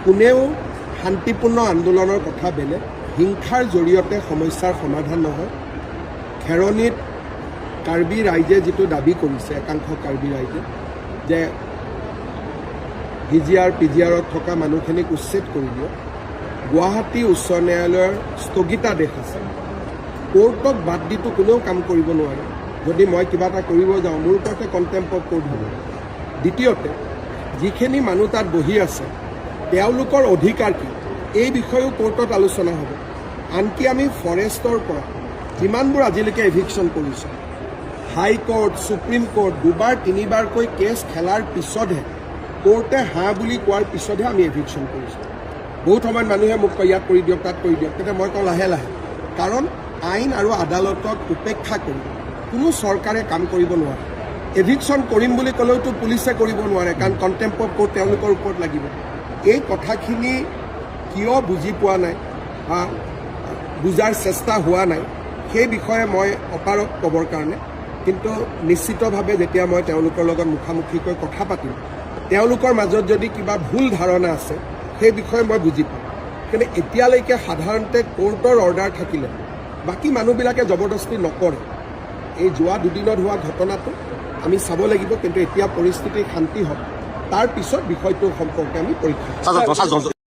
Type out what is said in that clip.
কোনেও শান্তিপূৰ্ণ আন্দোলনৰ কথা বেলেগ, হিংসাৰ জৰিয়তে সমস্যাৰ সমাধান নহয়। খেৰণীত কাৰ্বি ৰাইজে যিটো দাবী কৰিছে, একাংশ কাৰ্বি ৰাইজে যে হিজিআৰ পিজিআৰত থকা মানুহখিনিক উচ্ছেদ কৰি দিয়ক। গুৱাহাটী উচ্চ ন্যায়ালয়ৰ স্থগিতাদেশ আছে, কোৰ্টক বাদ দিটো কোনেও কাম কৰিব নোৱাৰে। যদি মই কিবা এটা কৰিব যাওঁ, মোৰ ওপৰতে কণ্টেম্প অফ কোৰ্ট হ'ব। দ্বিতীয়তে, যিখিনি মানুহ তাত বহি আছে তেওঁলোকৰ অধিকাৰ কি, এই বিষয়েও কোৰ্টত আলোচনা হ'ব। আনকি আমি ফৰেষ্টৰ পৰা যিমানবোৰ আজিলৈকে এভিকশ্যন কৰিছোঁ, হাইকোৰ্ট, সুপ্ৰিম কোৰ্ট দুবাৰ তিনিবাৰকৈ কেছ খেলাৰ পিছতহে, কোৰ্টে হাঁ বুলি কোৱাৰ পিছতহে আমি এভিকশ্যন কৰিছোঁ। বহুত সময়ত মানুহে মোক কয় ইয়াত কৰি দিয়ক, তাত কৰি দিয়ক, তেতিয়া মই কওঁ লাহে লাহে, কাৰণ আইন আৰু আদালতক উপেক্ষা কৰি কোনো চৰকাৰে কাম কৰিব নোৱাৰে। এভিকশ্যন কৰিম বুলি ক'লেওতো পুলিচে কৰিব নোৱাৰে, কাৰণ কণ্টেম্প অফ কোৰ্ট তেওঁলোকৰ ওপৰত লাগিব। এই কথাখিনি কিয় বুজি পোৱা নাই বা বুজাৰ চেষ্টা হোৱা নাই, সেই বিষয়ে মই অপাৰক ক'বৰ কাৰণে, কিন্তু নিশ্চিতভাৱে যেতিয়া মই তেওঁলোকৰ লগত মুখামুখিকৈ কথা পাতিম, তেওঁলোকৰ মাজত যদি কিবা ভুল ধাৰণা আছে সেই বিষয়ে মই বুজি পাম। কিন্তু এতিয়ালৈকে সাধাৰণতে কোৰ্টৰ অৰ্ডাৰ থাকিলে বাকী মানুহবিলাকে জবৰদস্তি নকৰে। এই যোৱা দুদিনত হোৱা ঘটনাটো আমি চাব লাগিব, কিন্তু এতিয়া পৰিস্থিতি শান্তি হওক, তাৰ পিছত বিষয়টোৰ সম্পৰ্কে আমি পৰীক্ষা